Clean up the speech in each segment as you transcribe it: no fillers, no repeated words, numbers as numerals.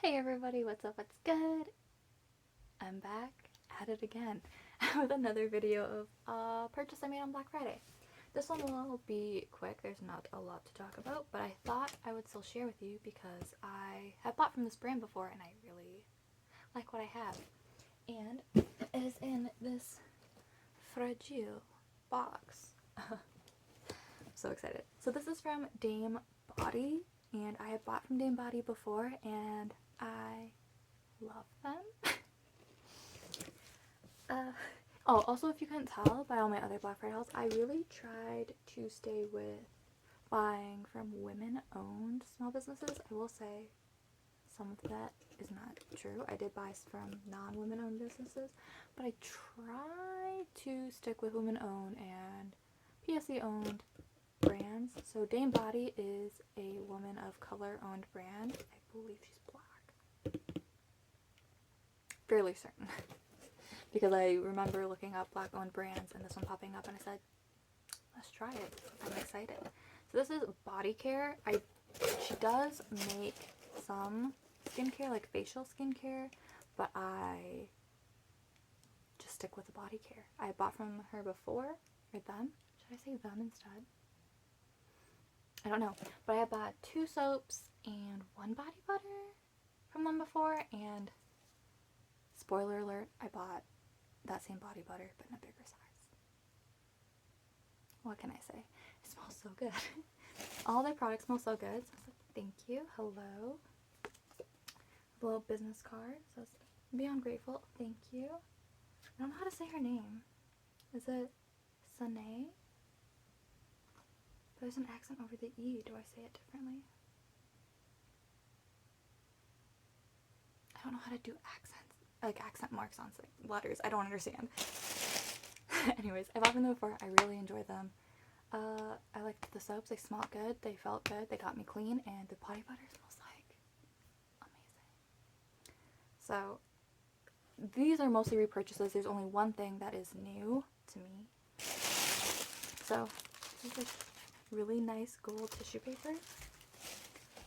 Hey everybody, what's up, what's good? I'm back at it again with another video of a purchase I made on Black Friday. This one will be quick, there's not a lot to talk about, but I thought I would still share with you because I have bought from this brand before and I really like what I have. And it is in this fragile box. I'm so excited. So this is from DameBody, and I have bought from DameBody before and I love them. Also, if you couldn't tell by all my other Black Friday hauls, I really tried to stay with buying from women-owned small businesses. I will say some of that is not true. I did buy from non-women-owned businesses, but I tried to stick with women-owned and PSE-owned brands. So DameBody is a woman of color-owned brand. I believe she's black. Fairly certain. Because I remember looking up black-owned brands and this one popping up and I said, let's try it. I'm excited. So this is body care. She does make some skincare, like facial skincare, but I just stick with the body care. I bought from her before, or them. Should I say them instead? I don't know. But I bought 2 soaps and 1 body butter from them before, and spoiler alert, I bought that same body butter, but in a bigger size. What can I say? It smells so good. All their products smell so good. So I was like, thank you. Hello. A little business card. So it's beyond grateful. Thank you. I don't know how to say her name. Is it Sane? There's an accent over the E. Do I say it differently? I don't know how to do accents. Like accent marks on letters. I don't understand. Anyways, I bought them before. I really enjoyed them. I liked the soaps. They smelled good. They felt good. They got me clean. And the body butter smells like amazing. So these are mostly repurchases. There's only one thing that is new to me. So this is like really nice gold tissue paper.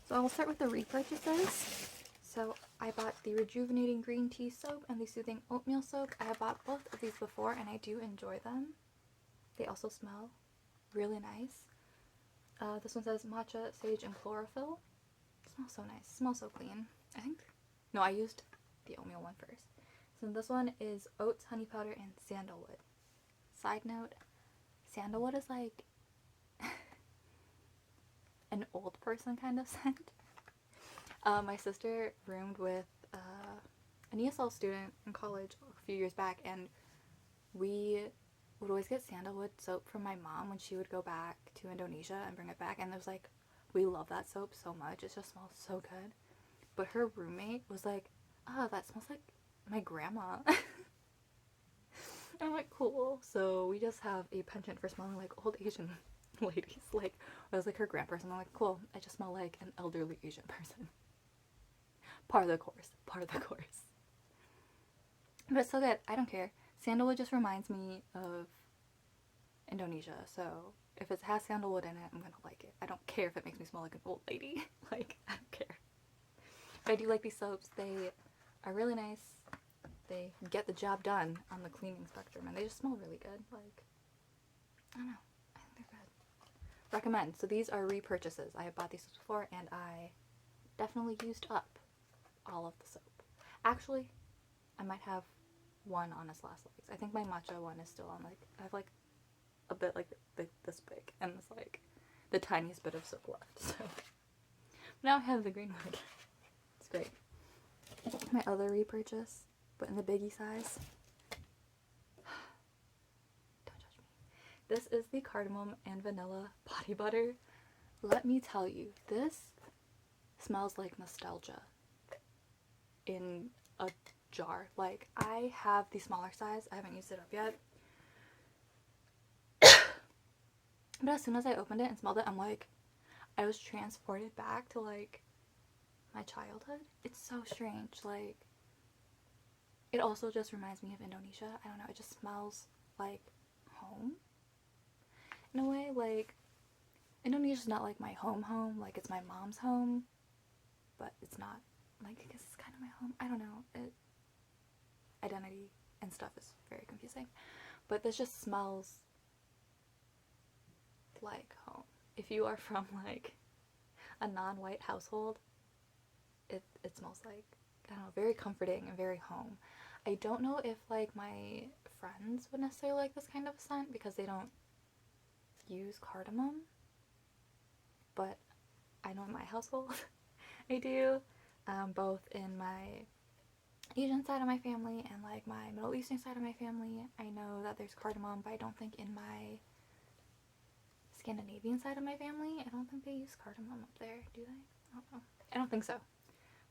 So I will start with the repurchases. So I bought the Rejuvenating Green Tea Soap and the Soothing Oatmeal Soap. I have bought both of these before and I do enjoy them. They also smell really nice. This one says Matcha, Sage, and Chlorophyll. It smells so nice. It smells so clean. No, I used the oatmeal one first. So this one is Oats, Honey Powder, and Sandalwood. Side note, sandalwood is like an old person kind of scent. My sister roomed with an ESL student in college a few years back, and we would always get sandalwood soap from my mom when she would go back to Indonesia and bring it back, and it was like, we love that soap so much. It just smells so good. But her roommate was like, oh, that smells like my grandma. I'm like, cool. So we just have a penchant for smelling like old Asian ladies. Like, I was like her grandperson. I'm like, cool, I just smell like an elderly Asian person. Part of the course. Part of the course. But it's so good. I don't care. Sandalwood just reminds me of Indonesia. So if it has sandalwood in it, I'm gonna like it. I don't care if it makes me smell like an old lady. Like, I don't care. But I do like these soaps. They are really nice. They get the job done on the cleaning spectrum. And they just smell really good. Like, I don't know. I think they're good. Recommend. So these are repurchases. I have bought these before and I definitely used up all of the soap. Actually, I might have one on its last legs. I think my matcha one is still on, like, I have like a bit like this big and it's like the tiniest bit of soap left. So now I have the green one. It's great. My other repurchase, but in the biggie size. Don't judge me. This is the cardamom and vanilla body butter. Let me tell you, this smells like nostalgia in a jar. Like, I have the smaller size. I haven't used it up yet. But as soon as I opened it and smelled it, I'm like, I was transported back to like my childhood. It's so strange. Like, it also just reminds me of Indonesia. I don't know. It just smells like home in a way. Like, Indonesia's not like my home, like it's my mom's home, but it's not like, because it's kind of my home. I don't know. Identity and stuff is very confusing. But this just smells like home. If you are from, like, a non-white household, it smells like, I don't know, very comforting and very home. I don't know if, like, my friends would necessarily like this kind of scent because they don't use cardamom, but I know in my household I do, both in my Asian side of my family and, like, my Middle Eastern side of my family. I know that there's cardamom, but I don't think in my Scandinavian side of my family, I don't think they use cardamom up there, do they? I don't know. I don't think so.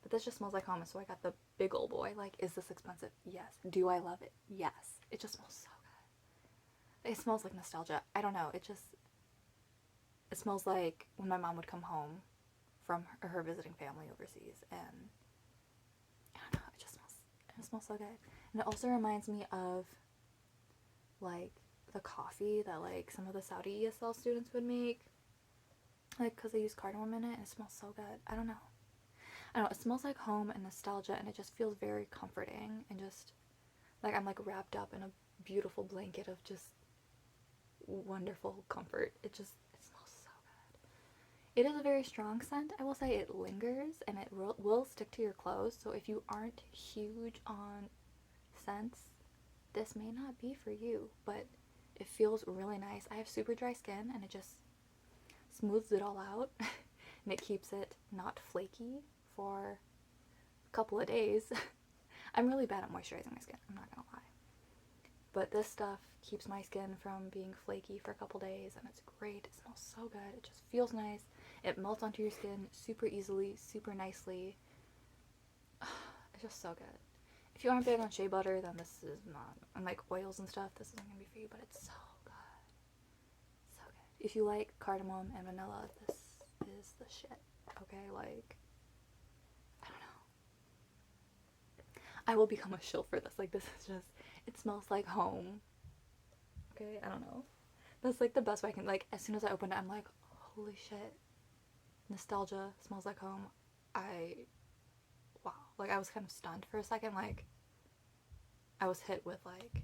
But this just smells like home, so I got the big old boy. Like, is this expensive? Yes. Do I love it? Yes. It just smells so good. It smells like nostalgia. I don't know. It smells like when my mom would come home from her visiting family overseas, and I don't know, it smells so good. And it also reminds me of, like, the coffee that, like, some of the Saudi ESL students would make, like, because they use cardamom in it, and it smells so good. I don't know, it smells like home and nostalgia, and it just feels very comforting, and just, like, I'm, like, wrapped up in a beautiful blanket of just wonderful comfort. It smells so good. It is a very strong scent. I will say it lingers, and it will stick to your clothes, so if you aren't huge on scents, this may not be for you, but it feels really nice. I have super dry skin, and it just smooths it all out, and it keeps it not flaky for a couple of days. I'm really bad at moisturizing my skin, I'm not gonna lie. But this stuff keeps my skin from being flaky for a couple days, and it's great. It smells so good. It just feels nice. It melts onto your skin super easily, super nicely. It's just so good. If you aren't big on shea butter, then this is not, and, like, oils and stuff, this isn't gonna be for you, but it's so good. So good. If you like cardamom and vanilla, this is the shit. Okay, like, I don't know. I will become a shill for this. Like, this is just, it smells like home. Okay, I don't know. That's, like, the best way I can, like, as soon as I opened it, I'm like, holy shit. Nostalgia, smells like home. Wow. Like, I was kind of stunned for a second. Like, I was hit with, like,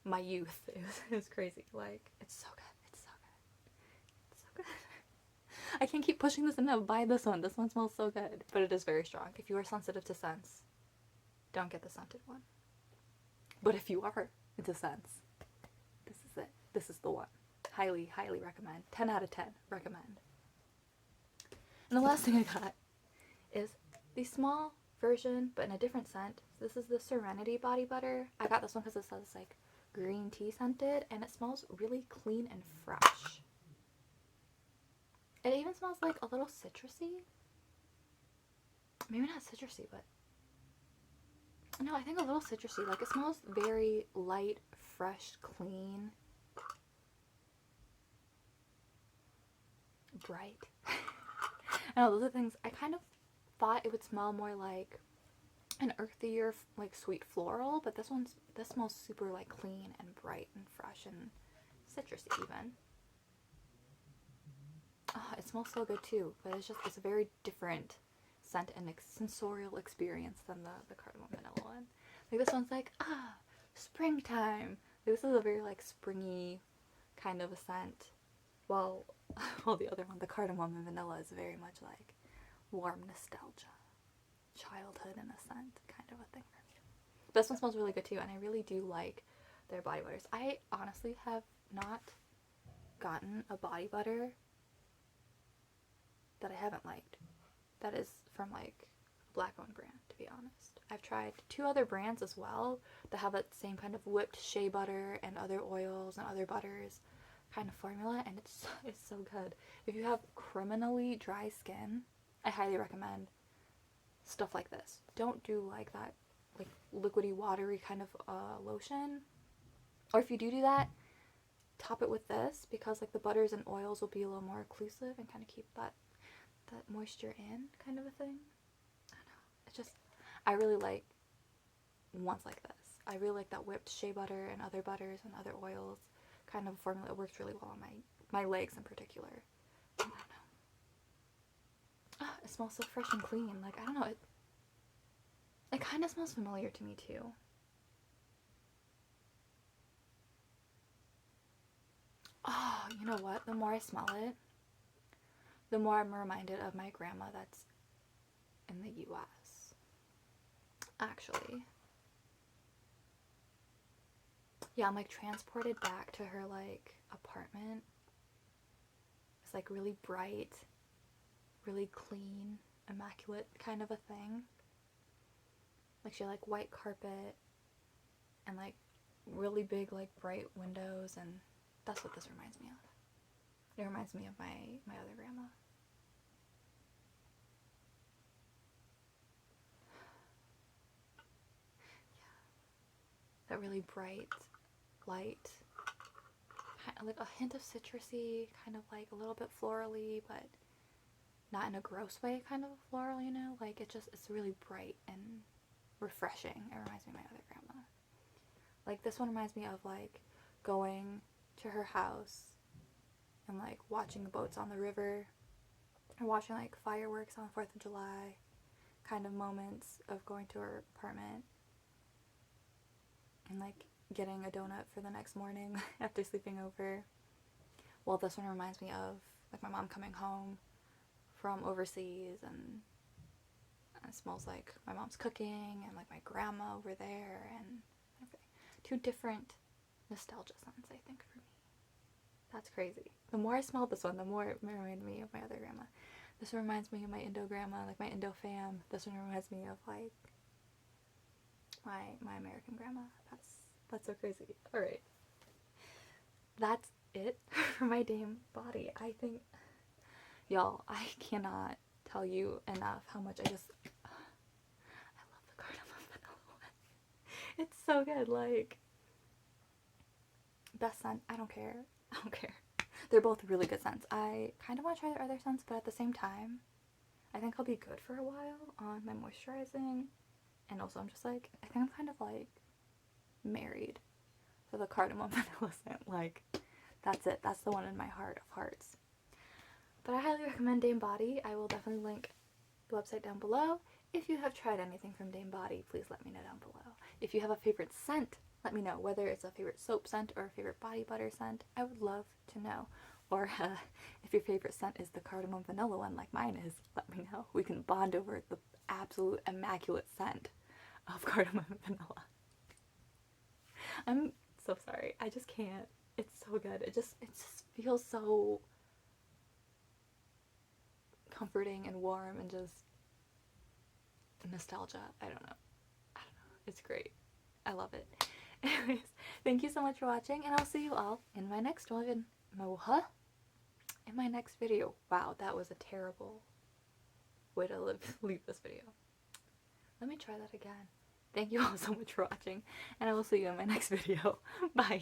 my youth. It was crazy. Like, it's so good. It's so good. It's so good. I can't keep pushing this enough. Buy this one. This one smells so good. But it is very strong. If you are sensitive to scents, don't get the scented one. But if you are into scents, this is it. This is the one. Highly, highly recommend. 10 out of 10 recommend. And the last thing I got is the small version, but in a different scent. This is the Serenity Body Butter. I got this one because it says, like, green tea scented, and it smells really clean and fresh. It even smells like a little citrusy. Maybe not citrusy, but no, I think a little citrusy. Like, it smells very light, fresh, clean, bright. I know, those are things I kind of thought it would smell more like an earthier, like, sweet floral, but this smells super, like, clean and bright and fresh and citrusy even. Oh, it smells so good too, but it's a very different scent and sensorial experience than the cardamom vanilla one. Like, this one's like, springtime. Like, this is a very, like, springy kind of a scent, while the other one, the cardamom and vanilla, is very much like warm nostalgia, childhood in a scent kind of a thing for me. This one smells really good too, and I really do like their body butters. I honestly have not gotten a body butter that I haven't liked. That is from, like, a black-owned brand, to be honest. I've tried 2 other brands as well that have that same kind of whipped shea butter and other oils and other butters kind of formula, and it's so good. If you have criminally dry skin, I highly recommend stuff like this. Don't do, like, that, like, liquidy, watery kind of lotion. Or if you do that, top it with this, because, like, the butters and oils will be a little more occlusive and kind of keep that moisture in, kind of a thing. I don't know. It's just, I really like ones like this. I really like that whipped shea butter and other butters and other oils kind of formula. It works really well on my legs in particular. I don't know. It smells so fresh and clean. Like, I don't know, it kind of smells familiar to me too. Oh, you know what? The more I smell it, the more I'm reminded of my grandma that's in the US. Actually. Yeah, I'm like transported back to her like apartment. It's like really bright, really clean, immaculate kind of a thing. Like she had like white carpet and like really big like bright windows, and that's what this reminds me of. It reminds me of my other grandma. That really bright light, kind of like a hint of citrusy, kind of like a little bit florally, but not in a gross way, kind of floral, you know? Like it's really bright and refreshing. It reminds me of my other grandma. Like this one reminds me of like going to her house and like watching the boats on the river, or watching like fireworks on the 4th of July, kind of moments of going to her apartment and like getting a donut for the next morning after sleeping over. Well, this one reminds me of like my mom coming home from overseas, and it smells like my mom's cooking and like my grandma over there, and two different nostalgia scents, I think, for me. That's crazy. The more I smell this one, the more it reminded me of my other grandma. This one reminds me of my Indo grandma, like my Indo fam. This one reminds me of like my American grandma. That's so crazy. Alright. That's it for my DameBody. I think, y'all, I cannot tell you enough how much I love the cardamom vanilla one. It's so good. Like, best scent, I don't care. They're both really good scents. I kind of want to try their other scents, but at the same time, I think I'll be good for a while on my moisturizing. And also, I'm just like, I think I'm kind of like married for the cardamom vanilla scent. Like, that's it. That's the one in my heart of hearts. But I highly recommend DameBody. I will definitely link the website down below. If you have tried anything from DameBody, please let me know down below. If you have a favorite scent, let me know. Whether it's a favorite soap scent or a favorite body butter scent, I would love to know. Or if your favorite scent is the cardamom vanilla one like mine is, let me know. We can bond over the absolute immaculate scent of cardamom vanilla. I'm so sorry. I just can't. It's so good. It just feels so comforting and warm and just nostalgia. I don't know. It's great. I love it. Anyways, thank you so much for watching, and I'll see you all in my next one. In my next video. Wow, that was a terrible way to leave this video. Let me try that again. Thank you all so much for watching, and I will see you in my next video. Bye.